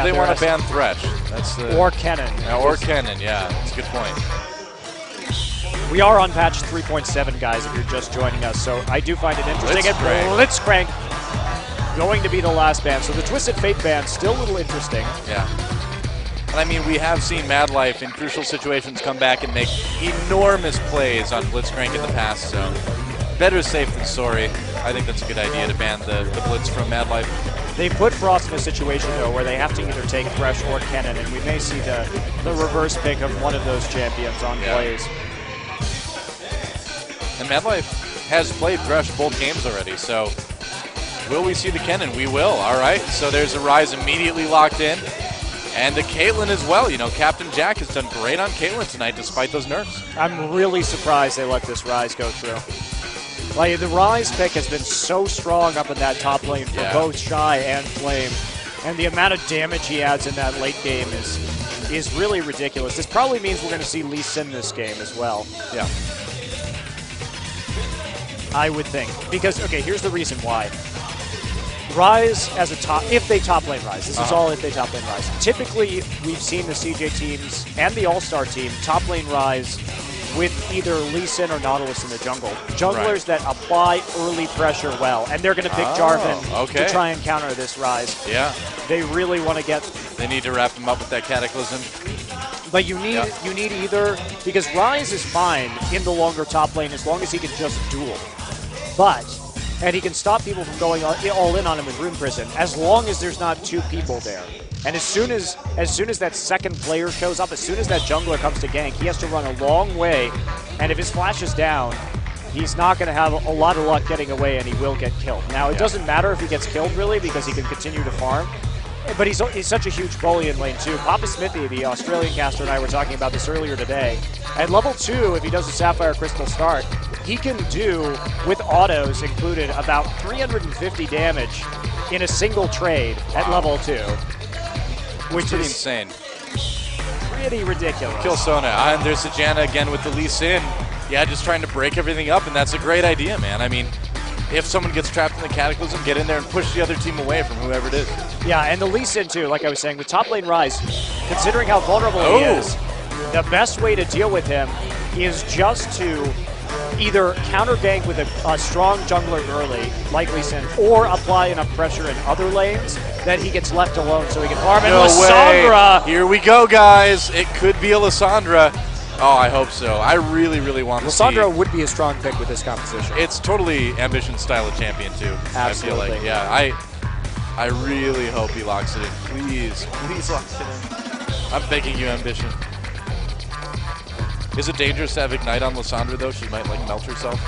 Yeah, they want to ban Thresh. That's or Kennen. Or Kennen, yeah. That's a good point. We are on patch 3.7, guys, if you're just joining us. So I do find it interesting. Blitzcrank. Blitzcrank going to be the last ban. So the Twisted Fate ban still a little interesting. Yeah. And I mean, we have seen Mad Life in crucial situations come back and make enormous plays on Blitzcrank in the past, so better safe than sorry. I think that's a good idea to ban the Blitz from Mad Life. They put Frost in a situation, though, where they have to either take Thresh or Kennen, and we may see the reverse pick of one of those champions on Blaze. And Mad Life has played Thresh both games already, so will we see the Kennen? We will, all right. So there's a Rise immediately locked in. And the Caitlyn as well. You know, Captain Jack has done great on Caitlyn tonight despite those nerfs. I'm really surprised they let this Rise go through. Like, the Rise pick has been so strong up in that top lane for both Shy and Flame. And the amount of damage he adds in that late game is really ridiculous. This probably means we're going to see Lee Sin this game as well. Yeah. I would think. Because, okay, here's the reason why. Rise as a top, if they top lane Rise. This is all if they top lane Rise. Typically, we've seen the CJ teams and the All-Star team top lane Rise with either Lee Sin or Nautilus in the jungle. Junglers that apply early pressure well, and they're going to pick Jarvan to try and counter this Rise. Yeah. They really want to get... They need to wrap him up with that Cataclysm. But you need either, because Rise is fine in the longer top lane as long as he can just duel. And he can stop people from going all in on him with Rune Prison, as long as there's not two people there. And as soon as that second player shows up, as soon as that jungler comes to gank, he has to run a long way. And if his flash is down, he's not going to have a lot of luck getting away, and he will get killed. Now, it doesn't matter if he gets killed, really, because he can continue to farm. But he's such a huge bully in lane 2. Papa Smithy, the Australian caster, and I were talking about this earlier today. At level 2, if he does a Sapphire Crystal start, he can do, with autos included, about 350 damage in a single trade at level 2. Which is insane. Pretty ridiculous. Kill Sona. And there's Sajana again with the Lee Sin. Yeah, just trying to break everything up, and that's a great idea, man. I mean, if someone gets trapped in the Cataclysm, get in there and push the other team away from whoever it is. Yeah, and the Lee Sin, too, like I was saying, with top lane Rise, considering how vulnerable he is, the best way to deal with him is just to either counter gank with a strong jungler early, like Lee Sin, or apply enough pressure in other lanes that he gets left alone so he can farm. And Lissandra! Here we go, guys. It could be a Lissandra. Oh, I hope so. I really, really want to see. Lissandra would be a strong pick with this composition. It's totally Ambition's style of champion, too. Absolutely. I feel like, yeah. I really hope he locks it in. Please, please lock it in. I'm begging you, Ambition. Is it dangerous to have Ignite on Lissandra, though? She might, like, melt herself.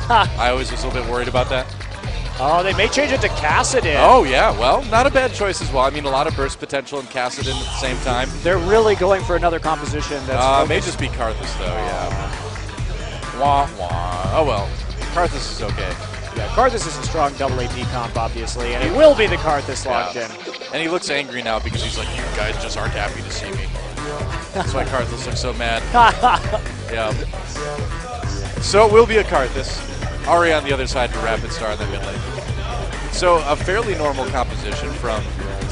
I always was a little bit worried about that. Oh, they may change it to Kassadin. Oh, yeah. Well, not a bad choice as well. I mean, a lot of burst potential in Kassadin at the same time. They're really going for another composition that's... may just be Karthus, though, yeah. Wah, wah. Oh, well. Karthus is okay. Yeah, Karthus is a strong double AP comp, obviously, and he will be the Karthus locked in. And he looks angry now because he's like, you guys just aren't happy to see me. That's why Karthus looks so mad. Yeah. So it will be a Karthus. Ahri on the other side for Rapid Star in the mid lane. So a fairly normal composition from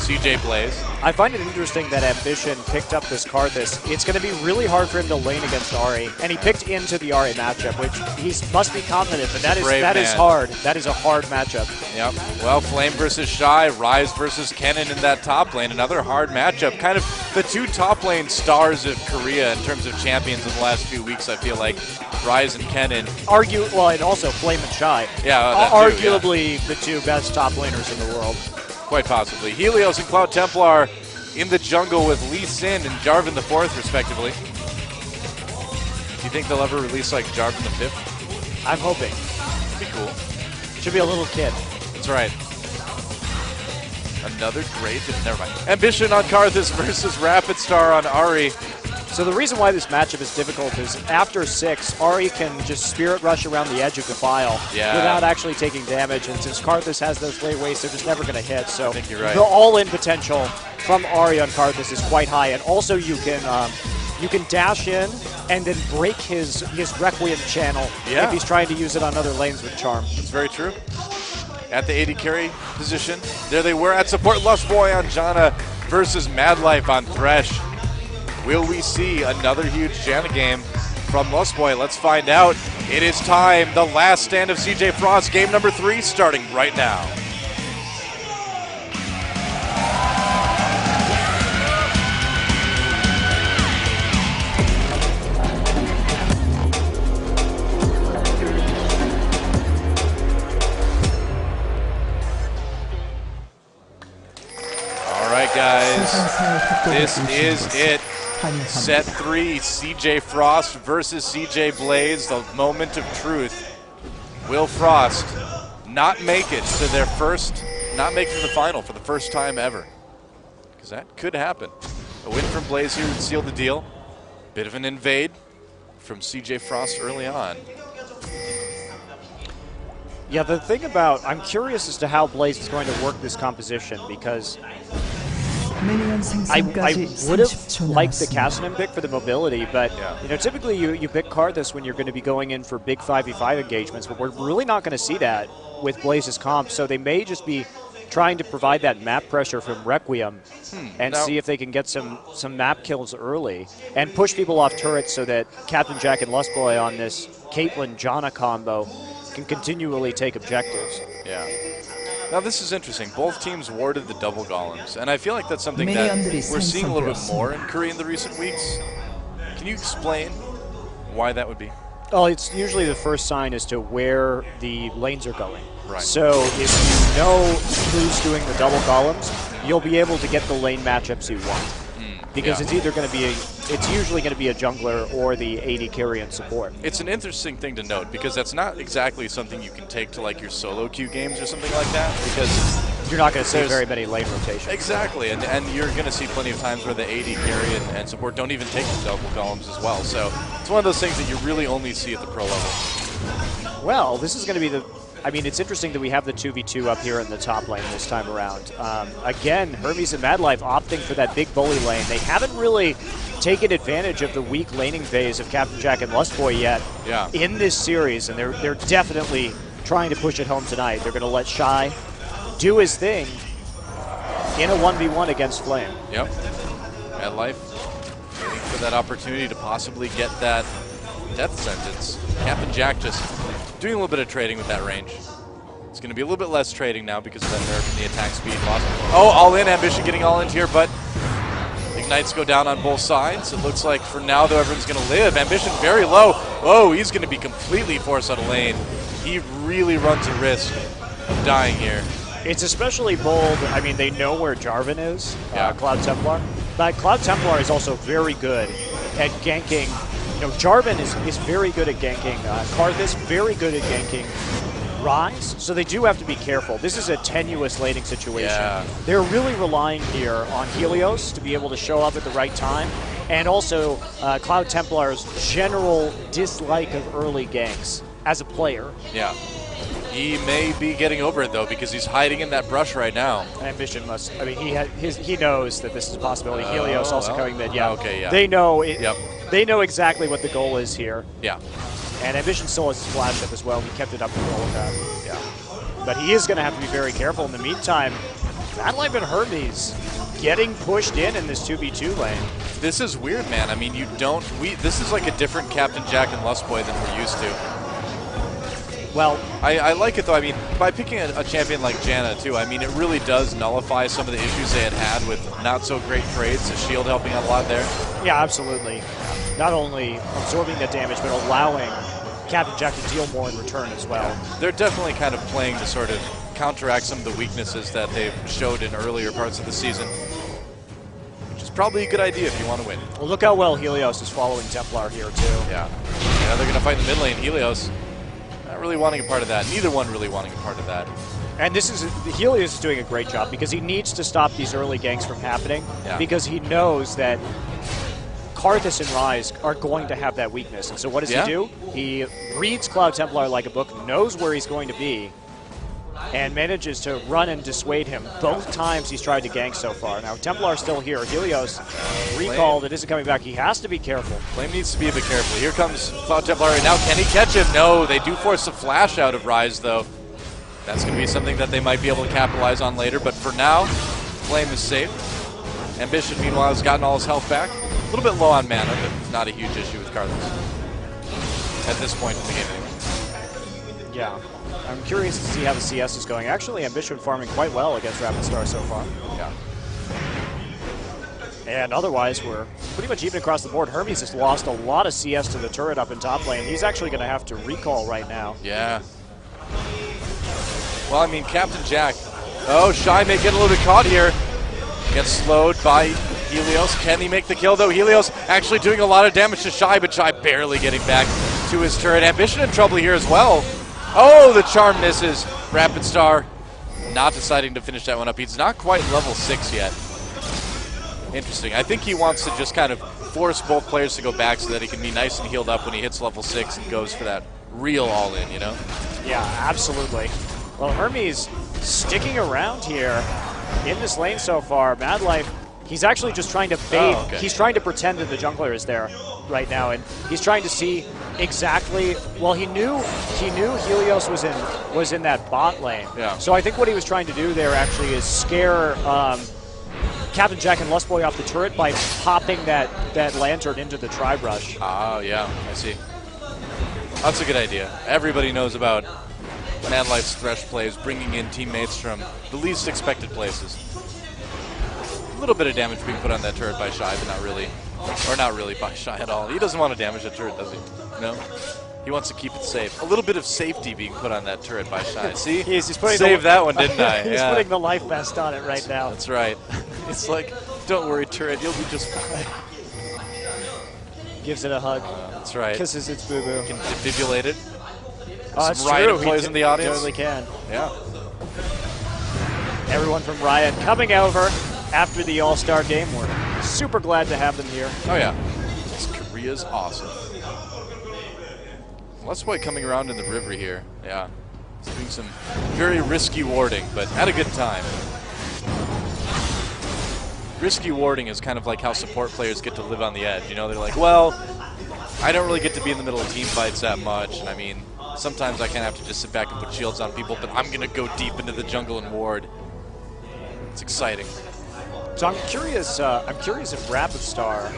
CJ Blaze. I find it interesting that Ambition picked up this Karthus. It's going to be really hard for him to lane against Ahri, and he picked into the Ahri matchup, which he must be confident, but that is hard. That is a hard matchup. Yep. Well, Flame versus Shy, Rise versus Kennen in that top lane. Another hard matchup. Kind of the two top lane stars of Korea in terms of champions in the last few weeks, I feel like. Rise and Kennen. And also Flame and Shy. Yeah, arguably the two best top laners in the world. Quite possibly. Helios and Cloud Templar in the jungle with Lee Sin and Jarvan the 4th, respectively. Do you think they'll ever release, like, Jarvan the 5th? I'm hoping. Be cool. Should be a little kid. That's right. Another great... Never mind. Ambition on Karthus versus Rapid Star on Ahri. So the reason why this matchup is difficult is after 6, Ahri can just Spirit Rush around the edge of Defile without actually taking damage, and since Karthus has those late wastes, they're just never going to hit. So I think you're right. The all-in potential from Ahri on Karthus is quite high, and also you can dash in and then break his Requiem channel if he's trying to use it on other lanes with Charm. That's very true. At the AD carry position, there they were at support. Lust Boy on Janna. versus Mad Life on Thresh. Will we see another huge Janna game from Lustboy? Let's find out. It is time. The last stand of CJ Frost, game number 3, starting right now. All right, guys, this is it. Set 3, CJ Frost versus CJ Blaze, the moment of truth. Will Frost not make it to their first, not make it to the final for the first time ever? Because that could happen. A win from Blaze here would seal the deal. Bit of an invade from CJ Frost early on. Yeah, the thing about, I'm curious as to how Blaze is going to work this composition, because I would have liked the Cassian pick for the mobility, but you know, typically you pick Karthus when you're going to be going in for big 5v5 engagements, but we're really not going to see that with Blaze's comp, so they may just be trying to provide that map pressure from Requiem and see if they can get some map kills early and push people off turrets so that Captain Jack and Lustboy on this Caitlyn-Janna combo can continually take objectives. Yeah. Now this is interesting. Both teams warded the double golems, and I feel like that's something that we're seeing a little bit more in Korea in the recent weeks. Can you explain why that would be? Well, it's usually the first sign as to where the lanes are going. Right. So if you know who's doing the double columns, you'll be able to get the lane matchups you want. Because it's either going to be it's usually going to be a jungler or the AD carry and support. It's an interesting thing to note because that's not exactly something you can take to like your solo queue games or something like that, because you're not going to see very many lane rotations. Exactly, and you're going to see plenty of times where the AD carry and support don't even take the double columns as well. So it's one of those things that you really only see at the pro level. Well, this is going to be the... I mean, it's interesting that we have the 2v2 up here in the top lane this time around. Again, Hermes and Mad Life opting for that big bully lane. They haven't really taken advantage of the weak laning phase of Captain Jack and Lustboy yet in this series, and they're definitely trying to push it home tonight. They're going to let Shy do his thing in a 1v1 against Flame. Yep. Mad Life waiting for that opportunity to possibly get that death sentence. Captain Jack just doing a little bit of trading with that range. It's going to be a little bit less trading now because of that nerf and the attack speed loss. Oh, all in, Ambition getting all in here, but Ignites go down on both sides. It looks like for now, though, everyone's going to live. Ambition very low. Whoa, he's going to be completely forced out of lane. He really runs a risk of dying here. It's especially bold. I mean, they know where Jarvan is, Cloud Templar. But Cloud Templar is also very good at ganking. You know, Jarvan is very good at ganking. Karthus, very good at ganking Rise, so they do have to be careful. This is a tenuous laning situation. Yeah. They're really relying here on Helios to be able to show up at the right time, and also Cloud Templar's general dislike of early ganks as a player. Yeah. He may be getting over it, though, because he's hiding in that brush right now. Ambition must, I mean, he knows that this is a possibility. Helios also coming mid, Okay, yeah. They know it. Yep. They know exactly what the goal is here. Yeah. And Ambition still has his flash up as well. He kept it up to roll with that. Yeah. But he is going to have to be very careful. In the meantime, Mad Life and Hermes getting pushed in this 2v2 lane. This is weird, man. I mean, this is like a different Captain Jack and Lustboy than we're used to. Well, I like it, though. I mean, by picking a champion like Janna, too, I mean, it really does nullify some of the issues they had with not-so-great trades. The shield helping out a lot there. Yeah, absolutely. Not only absorbing that damage, but allowing Captain Jack to deal more in return as well. They're definitely kind of playing to sort of counteract some of the weaknesses that they've showed in earlier parts of the season, which is probably a good idea if you want to win. Well, look how well Helios is following Templar here, too. Yeah, they're going to fight in the mid lane. Helios not really wanting a part of that. Neither one really wanting a part of that. And Helios is doing a great job because he needs to stop these early ganks from happening because he knows that Karthus and Rise are going to have that weakness. And so what does he do? He reads Cloud Templar like a book, knows where he's going to be, and manages to run and dissuade him both times he's tried to gank so far. Now, Templar's still here. Helios recalled. It isn't coming back. He has to be careful. Flame needs to be a bit careful. Here comes Cloud Templar right now. Can he catch him? No, they do force a flash out of Rise, though. That's going to be something that they might be able to capitalize on later. But for now, Flame is safe. Ambition, meanwhile, has gotten all his health back. A little bit low on mana, but not a huge issue with Karthus. At this point in the game, anyway. Yeah. I'm curious to see how the CS is going. Actually, Ambition farming quite well against Rapid Star so far. Yeah. And otherwise, we're pretty much even across the board. Hermes has lost a lot of CS to the turret up in top lane. He's actually going to have to recall right now. Yeah. Well, I mean, Captain Jack. Oh, Shy may get a little bit caught here. Gets slowed by Helios. Can he make the kill, though? Helios actually doing a lot of damage to Shy, but Shy barely getting back to his turret. Ambition in trouble here as well. Oh, the charm misses. Rapid Star not deciding to finish that one up. He's not quite level 6 yet. Interesting. I think he wants to just kind of force both players to go back so that he can be nice and healed up when he hits level 6 and goes for that real all-in, you know? Yeah, absolutely. Well, Hermes sticking around here in this lane so far. Mad Life, he's actually just trying to bait. Oh, okay. He's trying to pretend that the jungler is there right now, and he's trying to see exactly. Well, he knew Helios was in that bot lane. Yeah. So I think what he was trying to do there actually is scare Captain Jack and Lustboy off the turret by popping that lantern into the Tribe Rush. Oh, yeah, I see. That's a good idea. Everybody knows about Mad Life's Thresh plays, bringing in teammates from the least expected places. A little bit of damage being put on that turret by Shy, but not really. Or not really by Shy at all. He doesn't want to damage the turret, does he? No? He wants to keep it safe. A little bit of safety being put on that turret by Shy. See? He's putting saved that one, didn't I? He's putting the life vest on it right now. That's right. It's like, don't worry, turret, you'll be just fine. Gives it a hug. That's right. Kisses its boo-boo. Can defibrillate it. That's Some Riot true. employees in the audience. Totally can. Yeah. Everyone from Riot coming over after the All-Star game. We're super glad to have them here. Oh, yeah. This Korea's awesome. Lustboy coming around in the river here. Yeah. He's doing some very risky warding, but had a good time. Risky warding is kind of like how support players get to live on the edge. You know, they're like, well, I don't really get to be in the middle of team fights that much, and I mean, sometimes I kind of have to just sit back and put shields on people, but I'm going to go deep into the jungle and ward. It's exciting. So I'm curious if Rapid Star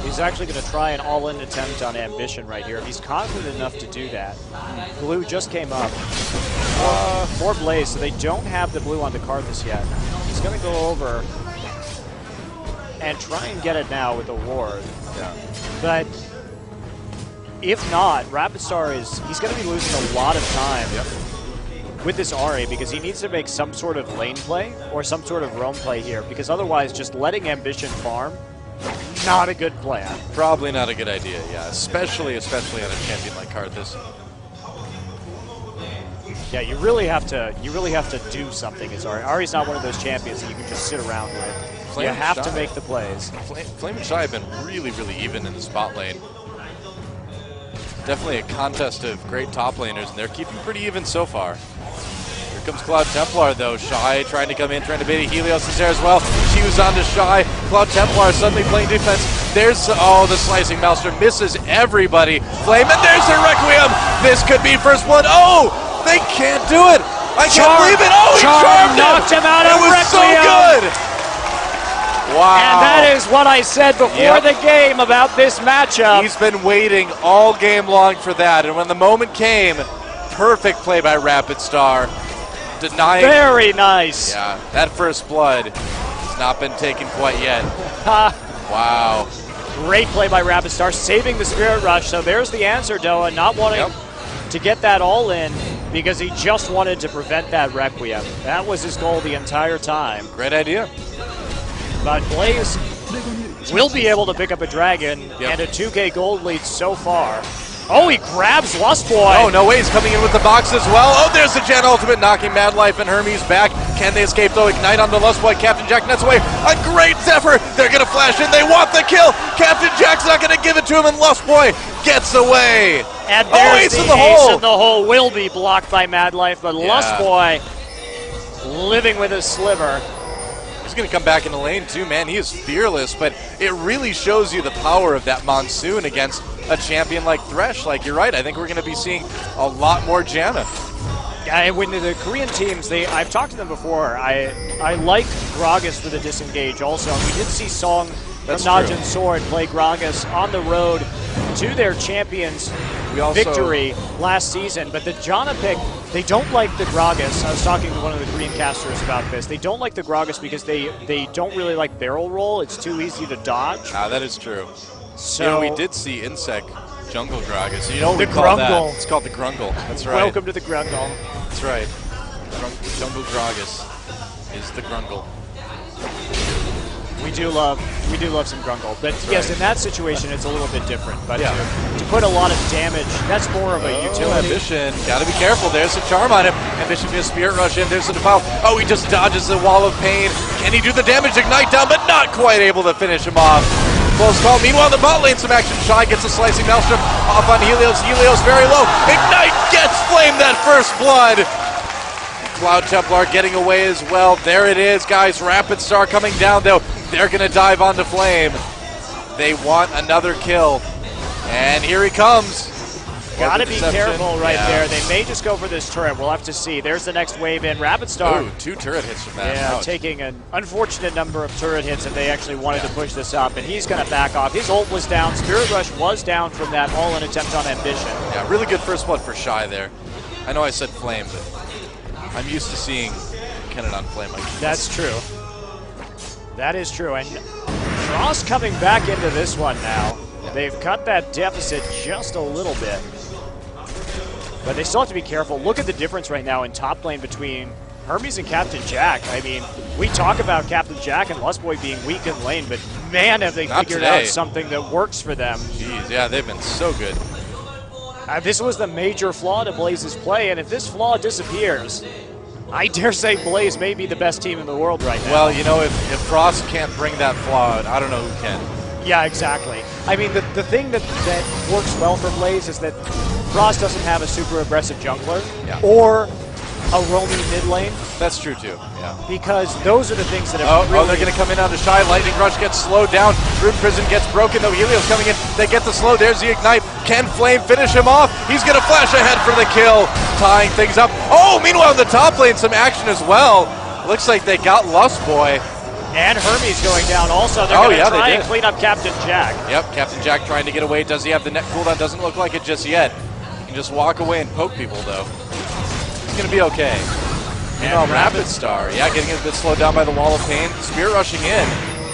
is actually going to try an all-in attempt on Ambition right here. If he's confident enough to do that. Blue just came up for Blaze, so they don't have the blue onto Karthus yet. He's going to go over and try and get it now with a ward. Yeah. But if not, Rapid Star he's going to be losing a lot of time with this RA because he needs to make some sort of lane play or some sort of roam play here because otherwise just letting Ambition farm, not a good plan. Probably not a good idea, yeah. Especially on a champion like Karthus. Yeah, you really have to do something as Ari. Ari's not one of those champions that you can just sit around with. You have to make the plays. Flame and Shy have been really, really even in the spot lane. Definitely a contest of great top laners, and they're keeping pretty even so far. Here comes Cloud Templar, though. Shy trying to come in, trying to bait it. Helios is there as well. Q's onto Shy. Cloud Templar suddenly playing defense. There's, oh, the Slicing Maelstrom misses everybody. Flame, and there's their Requiem. This could be first blood. Oh, they can't do it. I can't believe it. Oh, he charmed knocked him out of Requiem. It was so good. Wow. And that is what I said before the game about this matchup. He's been waiting all game long for that, and when the moment came, perfect play by Rapid Star. Denying. Very nice. Yeah, that first blood has not been taken quite yet. Wow. Great play by Rapid Star, saving the Spirit Rush. So there's the answer, Doa, not wanting to get that all in because he just wanted to prevent that Requiem. That was his goal the entire time. Great idea. But Blaze will be able to pick up a dragon and a 2K gold lead so far. Oh, he grabs Lustboy. Oh, no way. He's coming in with the box as well. Oh, there's the Jan ultimate, knocking Mad Life and Hermes back. Can they escape, though? Ignite onto Lustboy. Captain Jack nets away. A great Zephyr. They're going to flash in. They want the kill. Captain Jack's not going to give it to him, and Lustboy gets away. And there's ace the in the ace hole. in the hole. Will be blocked by Mad Life, but Lustboy living with a sliver. He's going to come back in the lane too, man. He is fearless, but it really shows you the power of that Monsoon against a champion like Thresh. Like, you're right. I think we're going to be seeing a lot more Janna. When the Korean teams, I've talked to them before. I like Gragas for the disengage also. We did see Song from Najin Sword play Gragas on the road to their champions victory last season. But the Janna pick, they don't like the Gragas. I was talking to one of the Korean casters about this. They don't like the Gragas because they don't really like barrel roll. It's too easy to dodge. That is true. So we did see Insect Jungle Gragas. You know what the we call Grungle. that? It's called the Grungle. That's right. Welcome to the Grungle. That's right. Jungle Gragas is the Grungle. We do love some Grungle, but yes, in that situation it's a little bit different. But to put a lot of damage, that's more of a utility. Ambition, gotta be careful. There's a charm on him. Ambition gonna Spirit Rush in. There's a defile. Oh, he just dodges the wall of pain. Can he do the damage? Ignite down, but not quite able to finish him off. Close call. Meanwhile, in the bot lane, some action. Shy gets a slicing Maelstrom off on Helios. Helios very low. Ignite gets Flame that first blood. Cloud Templar getting away as well. There it is, guys. Rapid Star coming down, though. They're going to dive onto Flame. They want another kill. And here he comes. Got to be careful there. They may just go for this turret. We'll have to see. There's the next wave in. Rapid Star. Ooh, 2 turret hits from that. Yeah, taking an unfortunate number of turret hits if they actually wanted to push this up. And he's going to back off. His ult was down. Spirit Rush was down from that all-in attempt on Ambition. Yeah, really good first blood for Shy there. I know I said Flame, but I'm used to seeing Kennen on Flame. That's true. That is true. And Frost coming back into this one now. They've cut that deficit just a little bit. But they still have to be careful. Look at the difference right now in top lane between Hermes and Captain Jack. I mean, we talk about Captain Jack and Lustboy being weak in lane, but man, have they figured out something that works for them. Jeez, yeah, they've been so good. This was the major flaw to Blaze's play, and if this flaw disappears, I dare say Blaze may be the best team in the world right now. Well, you know, if Frost can't bring that flaw out, I don't know who can. Yeah, exactly. I mean, the thing that works well for Blaze is that Frost doesn't have a super aggressive jungler or a roaming mid lane. That's true too, yeah. Because those are the things that have they're going to come in on the Shy. Lightning Rush gets slowed down. Rune Prison gets broken, though. Helios coming in. They get the slow. There's the Ignite. Can Flame finish him off? He's going to flash ahead for the kill, tying things up. Oh, meanwhile, in the top lane, some action as well. Looks like they got Lustboy. And Hermes going down also. They're going to try and clean up Captain Jack. Yep, Captain Jack trying to get away. Does he have the net cooldown? Doesn't look like it just yet. He can just walk away and poke people, though. He's going to be okay. And Rapid Star, getting a bit slowed down by the Wall of Pain. Spear rushing in,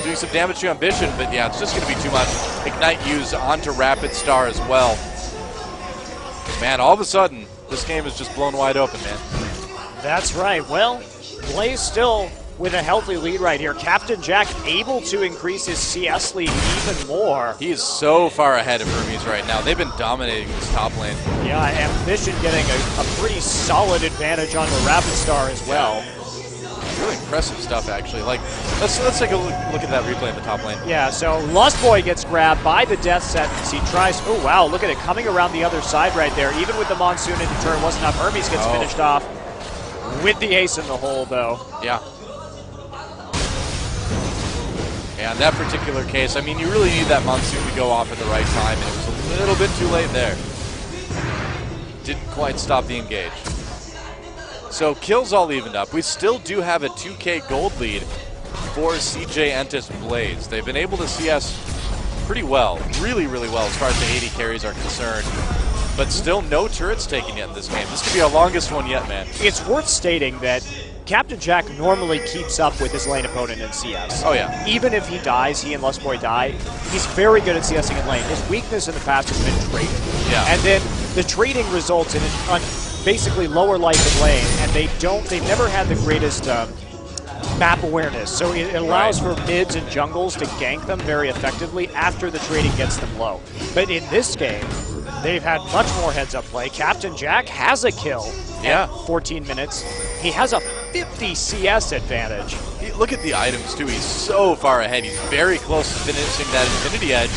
doing some damage to Ambition, but yeah, it's just going to be too much. Ignite used onto Rapid Star as well. Man, all of a sudden, this game is just blown wide open, man. That's right. Well, Blaze still with a healthy lead right here. Captain Jack able to increase his CS lead even more. He is so far ahead of Hermes right now. They've been dominating this top lane. Yeah, Ambition getting a pretty solid advantage on the Rapid Star as well. Really impressive stuff, actually. Like, let's take a look at that replay in the top lane. Yeah, so Lustboy gets grabbed by the death sentence. He tries, oh wow, look at it, coming around the other side right there. Even with the Monsoon into turn, wasn't enough. Hermes gets finished off with the ace in the hole, though. Yeah. Yeah, in that particular case, I mean, you really need that Monsoon to go off at the right time, and it was a little bit too late there. Didn't quite stop the engage. So kills all evened up. We still do have a 2K gold lead for CJ Entus Blaze. They've been able to CS pretty well, really, really well as far as the AD carries are concerned. But still no turrets taken yet in this game. This could be our longest one yet, man. It's worth stating that Captain Jack normally keeps up with his lane opponent in CS. Oh, yeah. Even if he dies, he and Lustboy die, he's very good at CSing in lane. His weakness in the past has been trading. Yeah. And then the trading results in basically lower life in lane, and they've never had the greatest map awareness. So it allows for mids and jungles to gank them very effectively after the trading gets them low. But in this game, they've had much more heads-up play. Captain Jack has a kill at 14 minutes. He has a 50 CS advantage. Look at the items, too. He's so far ahead. He's very close to finishing that Infinity Edge.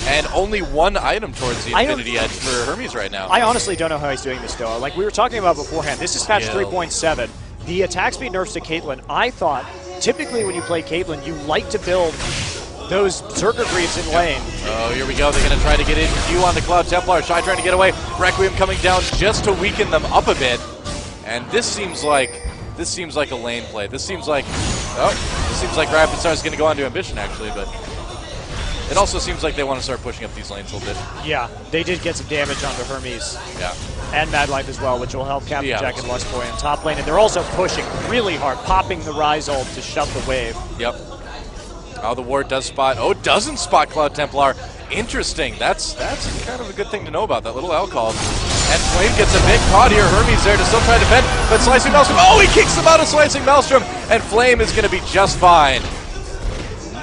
And only one item towards the Infinity Edge for Hermes right now. I honestly don't know how he's doing this, though. Like we were talking about beforehand, this is patch 3.7. The attack speed nerfs to Caitlyn. I thought, typically when you play Caitlyn, you like to build those circuit creeps in lane. Oh, here we go. They're going to try to get in. Q on the Cloud Templar. Shy trying to get away. Requiem coming down just to weaken them up a bit. And this seems like a lane play. This seems like Rapid Star is going to go on to Ambition actually, but it also seems like they want to start pushing up these lanes a little bit. Yeah, they did get some damage onto Hermes. Yeah. And Mad Life as well, which will help Captain Jack and Luxboy in top lane. And they're also pushing really hard, popping the Rise ult to shut the wave. Yep. Oh, the ward does spot. Oh, doesn't spot Cloud Templar. Interesting. That's kind of a good thing to know about, that little alcohol. And Flame gets a big caught here. Hermes there to still try to defend, but Slicing Maelstrom. Oh, he kicks him out of Slicing Maelstrom, and Flame is going to be just fine.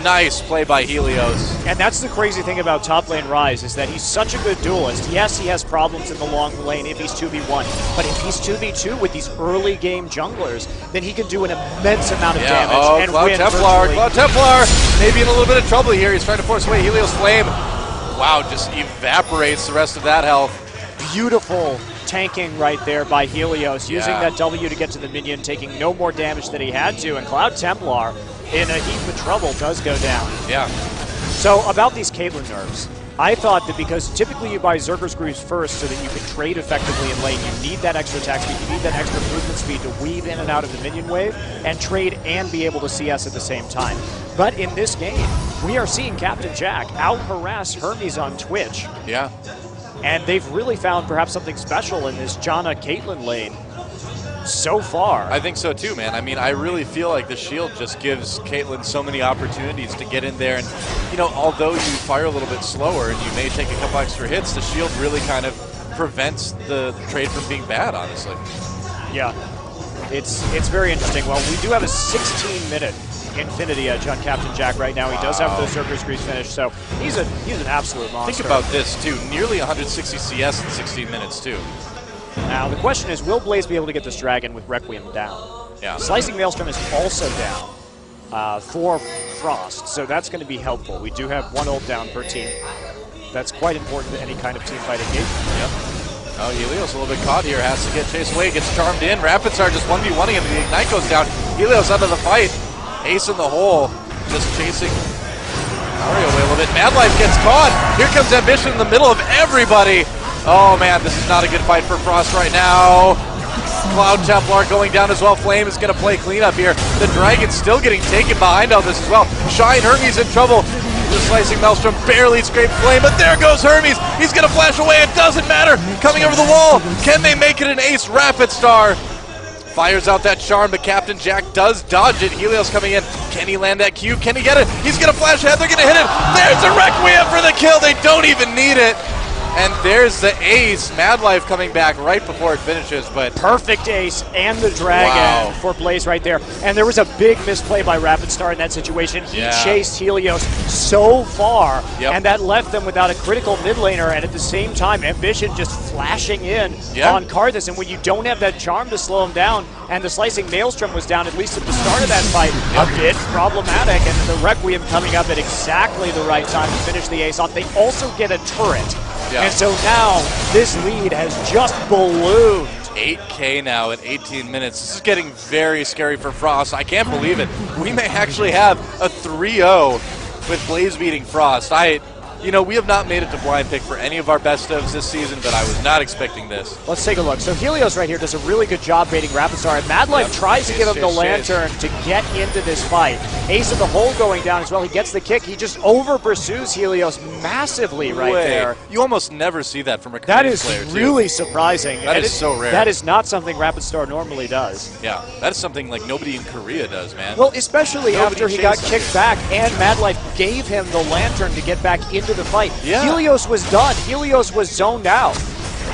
Nice play by Helios. And that's the crazy thing about top lane Rise, is that he's such a good duelist. Yes, he has problems in the long lane if he's 2v1, but if he's 2v2 with these early game junglers, then he can do an immense amount of damage and win virtually. Cloud Templar maybe in a little bit of trouble here. He's trying to force away Helios Flame. Wow, just evaporates the rest of that health. Beautiful tanking right there by Helios, using that W to get to the minion, taking no more damage than he had to, and Cloud Templar in a heap of trouble does go down. Yeah. So about these Caitlyn nerfs, I thought that because typically you buy Zerger's Greaves first so that you can trade effectively in lane, you need that extra attack speed, you need that extra movement speed to weave in and out of the minion wave and trade and be able to CS at the same time. But in this game, we are seeing Captain Jack out-harass Hermes on Twitch. Yeah. And they've really found perhaps something special in this Janna-Caitlyn lane so far. I think so too, man. I mean, I really feel like the shield just gives Caitlyn so many opportunities to get in there. And, you know, although you fire a little bit slower and you may take a couple extra hits, the shield really kind of prevents the trade from being bad, honestly. Yeah, it's very interesting. Well, we do have a 16-minute Infinity Edge on Captain Jack right now. He does have the Zerger's Greaves finished, so he's an absolute monster. Think about this, too. Nearly 160 CS in 16 minutes, too. Now, the question is, will Blaze be able to get this dragon with Requiem down? Yeah. Slicing Maelstrom is also down for Frost, so that's going to be helpful. We do have one ult down per team. That's quite important to any kind of team fight engagement. Yep. Oh, Helios a little bit caught here, has to get chased away, gets charmed in. Rapid Star just 1v1ing him, the Ignite goes down. Helios out of the fight. Ace in the hole, just chasing Mario away a little bit. Mad Life gets caught. Here comes Ambition in the middle of everybody. Oh man, this is not a good fight for Frost right now. Cloud Templar going down as well. Flame is going to play cleanup here. The Dragon's still getting taken behind all this as well. Shine Hermes in trouble. The Slicing Maelstrom barely scraped Flame, but there goes Hermes. He's going to flash away. It doesn't matter. Coming over the wall. Can they make it an ace? Rapid Star fires out that charm, but Captain Jack does dodge it. Helios coming in. Can he land that Q? Can he get it? He's going to flash ahead. They're going to hit it. There's a Requiem for the kill. They don't even need it. And there's the ace. Mad Life coming back right before it finishes, but perfect ace and the dragon for Blaze right there. And there was a big misplay by Rapid Star in that situation. He chased Helios so far, and that left them without a critical mid laner, and at the same time, Ambition just flashing in on Karthus. And when you don't have that charm to slow him down, and the Slicing Maelstrom was down at least at the start of that fight, a bit problematic, and the Requiem coming up at exactly the right time to finish the ace off. They also get a turret. And so now this lead has just ballooned. 8K now at 18 minutes. This is getting very scary for Frost. I can't believe it. We may actually have a 3-0 with Blaze beating Frost. You know, we have not made it to blind pick for any of our best ofs this season, but I was not expecting this. Let's take a look. So Helios right here does a really good job baiting Rapid Star, and Mad Life tries to give him the lantern to get into this fight. Ace of the hole going down as well. He gets the kick. He just over-pursues Helios massively right there. You almost never see that from a Korean player, That is really surprising. That is so rare. That is not something Rapid Star normally does. Yeah, that is something like nobody in Korea does, man. Well, especially after he got kicked back and Mad Life gave him the lantern to get back into the fight. Helios was done. Helios was zoned out.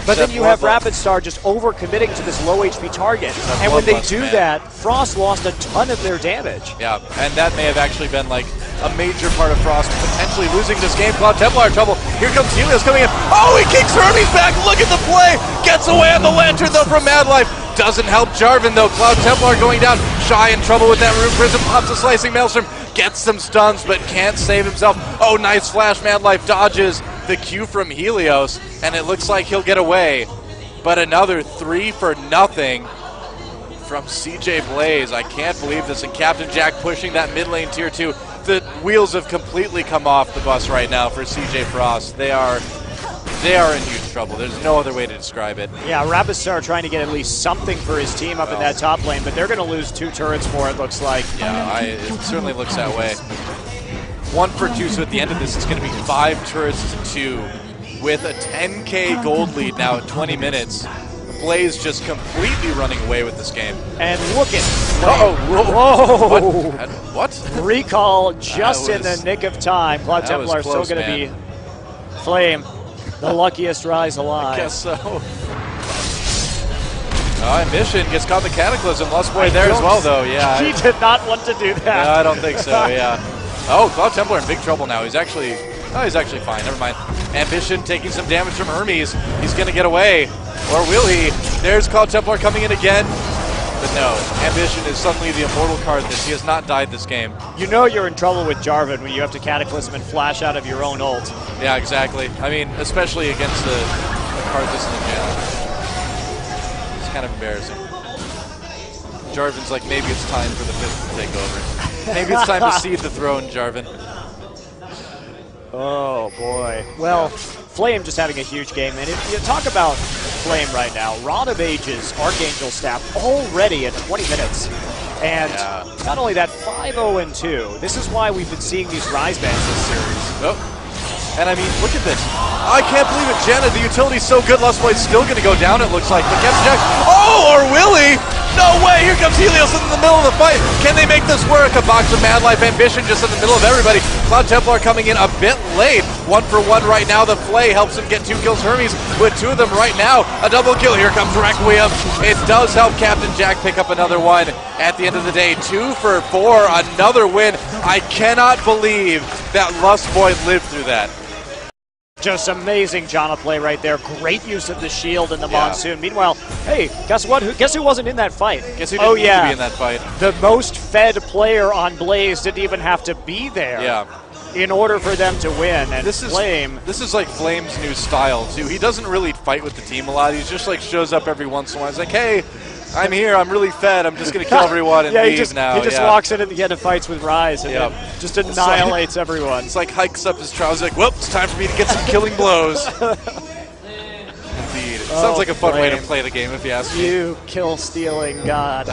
But then you have Rapid Star just over-committing to this low HP target. And when they do that, Frost lost a ton of their damage. Yeah, and that may have actually been like a major part of Frost potentially losing this game. Cloud Templar in trouble. Here comes Helios coming in. Oh, he kicks Hermes back. Look at the play. Gets away on the lantern, though, from Mad Life. Doesn't help Jarvan, though. Cloud Templar going down. Shy in trouble with that Rune Prism. Pops a Slicing Maelstrom. Gets some stuns, but can't save himself. Oh, nice flash. Mad Life dodges the Q from Helios, and it looks like he'll get away. But another 3 for nothing from CJ Blaze. I can't believe this. And Captain Jack pushing that mid lane tier 2. The wheels have completely come off the bus right now for CJ Frost. They are They are in huge trouble. There's no other way to describe it. Yeah, Rabasar trying to get at least something for his team up in that top lane, but they're going to lose 2 turrets for it, looks like. Yeah, it certainly looks that way. 1 for 2, so at the end of this, it's going to be 5 turrets to 2 with a 10K gold lead now at 20 minutes. Blaze just completely running away with this game. And look at Whoa! What? Recall just in the nick of time. Cloud Templar still going to be Flame, the luckiest Rise alive. I guess so. Ambition gets caught in the Cataclysm. Lost Boy there as well, though. Yeah. He did not want to do that. No, I don't think so, yeah. Oh, Cloud Templar in big trouble now. He's actually fine. Never mind. Ambition taking some damage from Hermes. He's going to get away. Or will he? There's Cloud Templar coming in again. But no, Ambition is suddenly the immortal card that he has not died this game. You know you're in trouble with Jarvan when you have to Cataclysm and flash out of your own ult. Yeah, exactly. I mean, especially against the card this in the channel. It's kind of embarrassing. Jarvan's like, maybe it's time for the 5th to take over. Maybe it's time to cede the throne, Jarvan. Oh, boy. Well, Flame just having a huge game. And if you talk about Flame right now, Rod of Ages, Archangel Staff, already at 20 minutes. And not only that, 5-0-2. This is why we've been seeing these Rise bans this series. Oh. And I mean, look at this. I can't believe it, Janet. The utility's so good. Lustboy's still going to go down, it looks like. But Captain Jack, or will he? No way. Here comes Helios in the middle of the fight. Can they make this work? A box of Mad Life Ambition just in the middle of everybody. Cloud Templar coming in a bit late. 1 for 1 right now. The Flay helps him get 2 kills. Hermes with 2 of them right now. A double kill. Here comes Requiem. It does help Captain Jack pick up another one. At the end of the day, 2 for 4. Another win. I cannot believe that Lustboy lived through that. Just amazing Janna play right there. Great use of the shield in the Monsoon. Meanwhile, hey, guess what? Guess who wasn't in that fight? Guess who didn't need to be in that fight? The most fed player on Blaze didn't even have to be there in order for them to win. And this is like Flame's new style, too. He doesn't really fight with the team a lot. He just like shows up every once in a while. He's like, hey, I'm here. I'm really fed. I'm just going to kill everyone and leave now. He just walks in at the end of fights with Rise and then just annihilates everyone. It's like hikes up his trousers like, well, it's time for me to get some killing blows. Indeed. It sounds like a fun way to play the game, if you ask me. You kill-stealing god.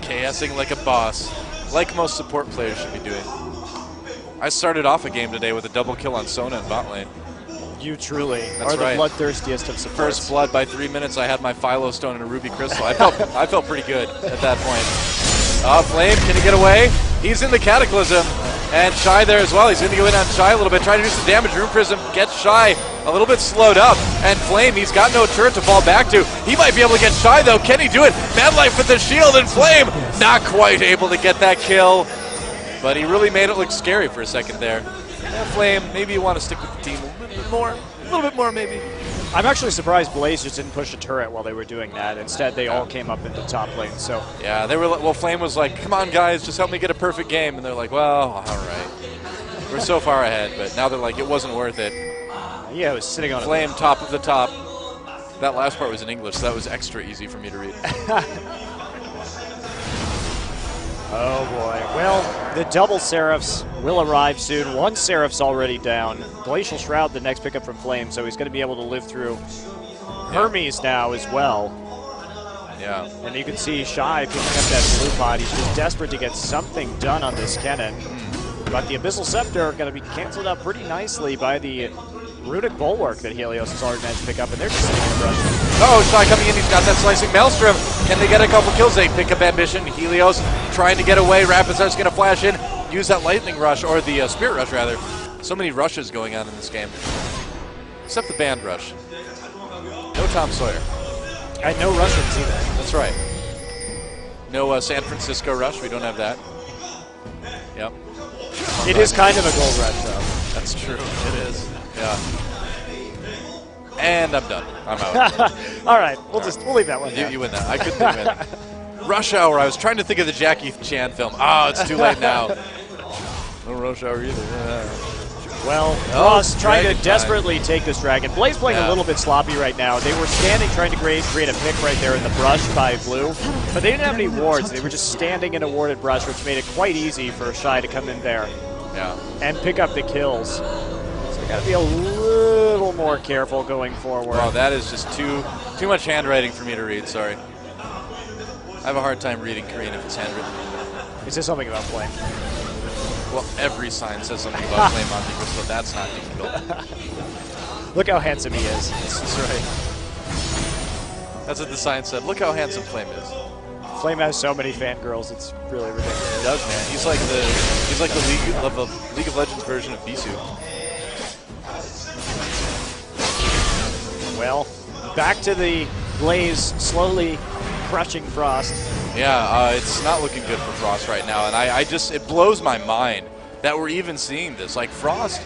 KSing like a boss, like most support players should be doing. I started off a game today with a double kill on Sona in bot lane. You truly are the bloodthirstiest of supports. First blood by 3 minutes. I had my Philo Stone and a Ruby Crystal. I felt pretty good at that point. Flame, can he get away? He's in the Cataclysm. And Shy there as well. He's going to go in on Shy a little bit, trying to do some damage. Rune Prism gets Shy a little bit slowed up. And Flame, he's got no turret to fall back to. He might be able to get Shy, though. Can he do it? Mad Life with the shield, and Flame not quite able to get that kill. But he really made it look scary for a second there. Flame, maybe you want to stick with the team a little bit more maybe. I'm actually surprised Blaze just didn't push a turret while they were doing that. Instead, they all came up into top lane. So yeah, they were. Well, Flame was like, "Come on, guys, just help me get a perfect game," and they're like, "Well, all right, we're so far ahead." But now they're like, "It wasn't worth it." Yeah, it was sitting on Flame, top of the top. That last part was in English, so that was extra easy for me to read. Oh boy. Well, the double Seraphs will arrive soon. One Seraph's already down. Glacial Shroud, the next pickup from Flame, so he's going to be able to live through Hermes now as well. Yeah. And you can see Shy picking up that blue pot. He's just desperate to get something done on this cannon. But the Abyssal Scepter going to be canceled out pretty nicely by the Runic Bulwark that Helios has already managed to pick up, and they're just sitting in the brush. Oh, Shy coming in, he's got that Slicing Maelstrom. Can they get a couple kills? They pick up Ambition. Helios trying to get away. Rapid's going to flash in, use that Lightning Rush, or the Spirit Rush, rather. So many rushes going on in this game. Except the Band Rush. No Tom Sawyer. And no Russians either. That's right. No San Francisco Rush, we don't have that. Yep. It is kind of a gold rush, though. That's true, it is. Yeah. And I'm done. I'm out. All right, we'll leave that one. You win that. I couldn't think of it. Rush Hour. I was trying to think of the Jackie Chan film. Oh, it's too late now. No Rush Hour either. Well, Ross trying to desperately take this dragon. Blaze playing a little bit sloppy right now. They were standing trying to create a pick right there in the brush by Blue, but they didn't have any wards. They were just standing in a warded brush, which made it quite easy for Shy to come in there and pick up the kills. So got to be a little more careful going forward. Oh, that is just too much handwriting for me to read. Sorry. I have a hard time reading Korean if it's handwritten. Is there something about Flame? Well, every sign says something about Flame on people, so that's not difficult. Look how handsome he is. That's right. That's what the sign said. Look how handsome Flame is. Flame has so many fangirls, it's really ridiculous. He does, man. He's like the League of Legends version of Bisu. Well, back to the Blaze slowly crushing Frost. Yeah, it's not looking good for Frost right now, and it blows my mind that we're even seeing this. Like Frost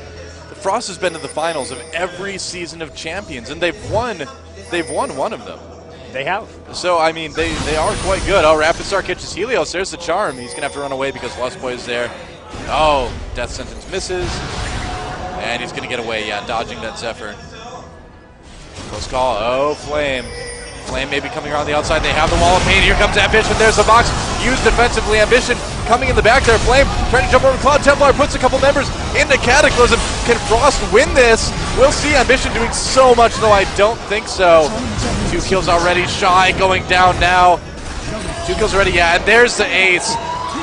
has been to the finals of every season of Champions, and they've won one of them. They have. So, I mean, they are quite good. Oh, Rapid Star catches Helios. There's the charm. He's going to have to run away because Lust Boy is there. Oh, Death Sentence misses. And he's going to get away, yeah, dodging that Zephyr. Close call. Oh, Flame. Flame may be coming around the outside. They have the Wall of Pain. Here comes Ambition. There's the box. Used defensively. Ambition coming in the back there. Flame trying to jump over Cloud Templar. Puts a couple members into Cataclysm. Can Frost win this? We'll see. Ambition doing so much, though I don't think so. 2 kills already. Shy going down now. 2 kills already. Yeah, and there's the ace.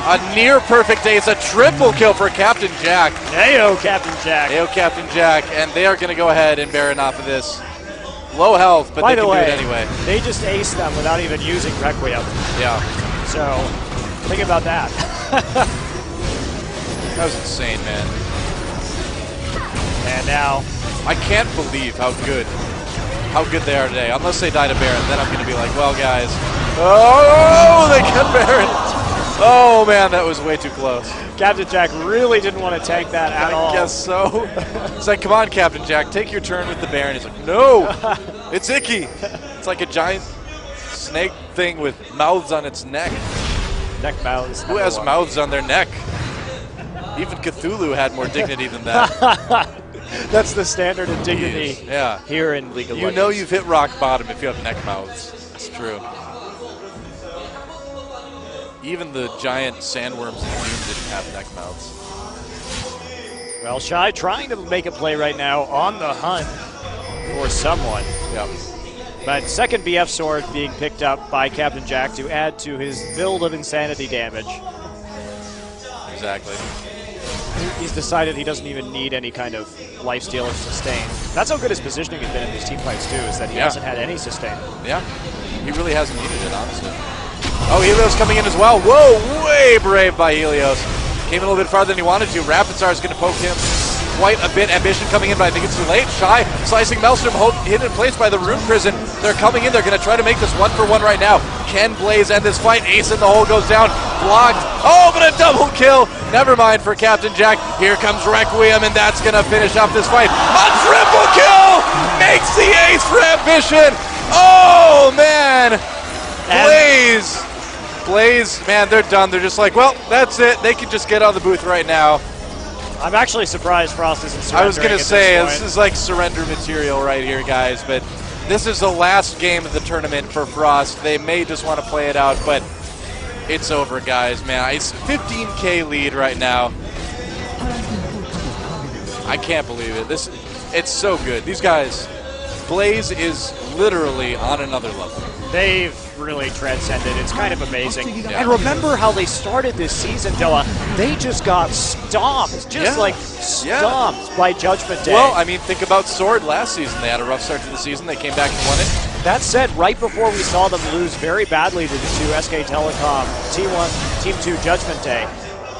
A near perfect ace. A triple kill for Captain Jack. Ayo, Captain Jack. Ayo, Captain Jack. And they are going to go ahead and Baron off of this. Low health, but By they the can way, do it anyway. They just aced them without even using Requiem. Yeah. So, think about that. That was insane, man. And now, I can't believe how good they are today. Unless they die to Baron, then I'm going to be like, well, guys. Oh, they get Baron. Oh, man, that was way too close. Captain Jack really didn't want to tank that at all. I guess so. It's like, come on, Captain Jack, take your turn with the Baron. He's like, no, it's icky. It's like a giant snake thing with mouths on its neck. Neck mouths. Who has mouths on their neck? Even Cthulhu had more dignity than that. That's the standard of dignity here in League of Legends. You know you've hit rock bottom if you have neck mouths. It's true. Even the giant sandworms in Doom didn't have neck mouths. Well, Shy trying to make a play right now on the hunt for someone. Yep. But second BF sword being picked up by Captain Jack to add to his build of insanity damage. Exactly. He's decided he doesn't even need any kind of lifesteal or sustain. That's how good his positioning has been in these team fights too, is that he hasn't had any sustain. Yeah, he really hasn't needed it, honestly. Oh, Helios coming in as well. Whoa, way brave by Helios. Came a little bit farther than he wanted to. Rapid Star is going to poke him quite a bit. Ambition coming in, but I think it's too late. Shy slicing Maelstrom, hidden in place by the Rune Prison. They're coming in. They're going to try to make this 1-for-1 right now. Can Blaze end this fight? Ace in the hole goes down. Blocked. Oh, but a double kill. Never mind for Captain Jack. Here comes Requiem, and that's going to finish off this fight. A triple kill makes the ace for Ambition. Oh, man. Blaze, man, they're done. They're just like, well, that's it. They can just get out of the booth right now. I'm actually surprised Frost isn't surrendering. I was going to say, this is like surrender material right here, guys, but this is the last game of the tournament for Frost. They may just want to play it out, but it's over, guys, man. It's 15K lead right now. I can't believe it. It's so good. These guys, Blaze is literally on another level. They've really transcended. It's kind of amazing. Yeah. And remember how they started this season, Doa. They just got stomped, stomped by Judgment Day. Well, I mean, think about Sword last season. They had a rough start to the season. They came back and won it. That said, right before we saw them lose very badly to SK Telecom, T1, Team 2 Judgment Day,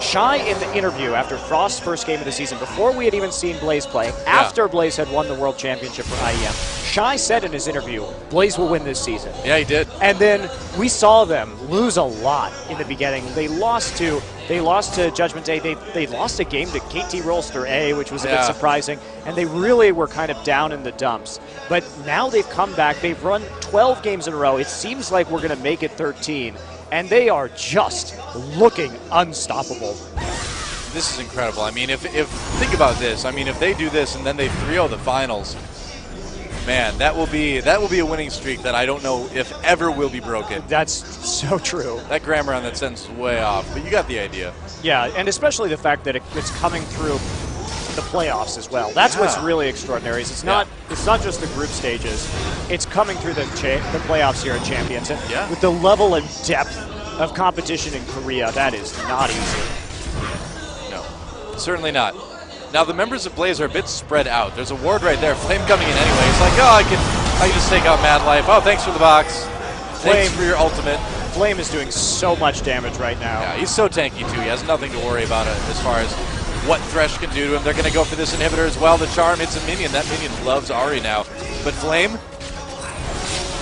Shy in the interview after Frost's first game of the season, before we had even seen Blaze play, after Blaze had won the World Championship for IEM, Shy said in his interview, Blaze will win this season. Yeah, he did. And then we saw them lose a lot in the beginning. They lost to Judgment Day. They lost a game to KT Rolster A, which was a bit surprising. And they really were kind of down in the dumps. But now they've come back. They've run 12 games in a row. It seems like we're going to make it 13. And they are just looking unstoppable. This is incredible. I mean, if think about this. I mean, if they do this and then they 3-0 the finals, man, that will be a winning streak that I don't know if ever will be broken. That's so true. That grammar on that sentence is way off, but you got the idea. Yeah, and especially the fact that it's coming through the playoffs as well. That's what's really extraordinary. Is it's not just the group stages. It's coming through the playoffs here at Champions. And with the level and depth of competition in Korea, that is not easy. No, certainly not. Now the members of Blaze are a bit spread out. There's a ward right there. Flame coming in anyway. He's like, oh, I can just take out Mad Life. Oh, thanks for the box. Thanks for your ultimate. Flame is doing so much damage right now. Yeah, he's so tanky too. He has nothing to worry about as far as what Thresh can do to him. They're going to go for this inhibitor as well. The charm hits a minion. That minion loves Ahri now. But Flame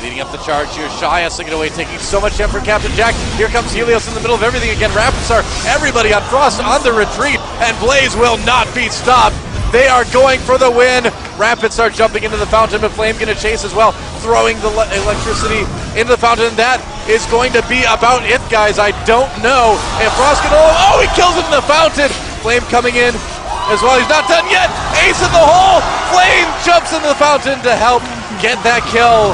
leading up the charge here. Shy has to get away, taking so much damage from Captain Jack. Here comes Helios in the middle of everything again. Rapidstar, everybody on Frost on the retreat, and Blaze will not be stopped. They are going for the win. Rapidstar jumping into the fountain, but Flame going to chase as well, throwing the electricity into the fountain. That is going to be about it, guys. I don't know if Frost can oh, he kills him in the fountain. Flame coming in as well. He's not done yet. Ace in the hole. Flame jumps into the fountain to help get that kill.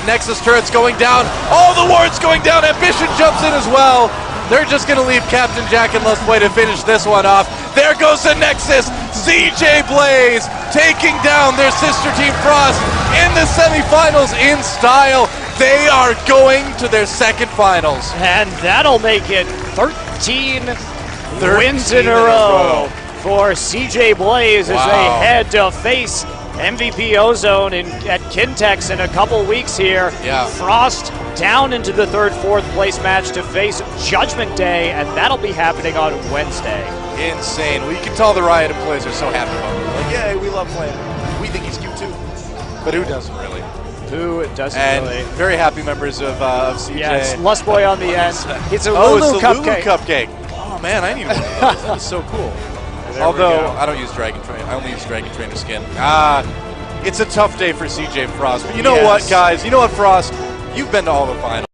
Nexus turret's going down. All the wards going down. Ambition jumps in as well. They're just going to leave Captain Jack and Let's Play to finish this one off. There goes the Nexus. CJ Blaze taking down their sister team Frost in the semifinals in style. They are going to their second finals. And that'll make it 13 wins in a row for CJ Blaze as they head to face MVP Ozone at Kintex in a couple weeks here. Frost down into the third, fourth place match to face Judgment Day, and that'll be happening on Wednesday. Insane. Well, you can tell the Riot employees are so happy about it. Like, yay, we love playing. We think he's cute too. But who doesn't really? Who doesn't and really? Very happy members of CJ. Yes, Lust Boy on the end. It's a Lulu cupcake. Oh man, I need one of those. That is so cool. Although, I don't use Dragon Train. I only use Dragon Trainer skin. It's a tough day for CJ Frost. But you know what, guys? You know what, Frost? You've been to all the finals.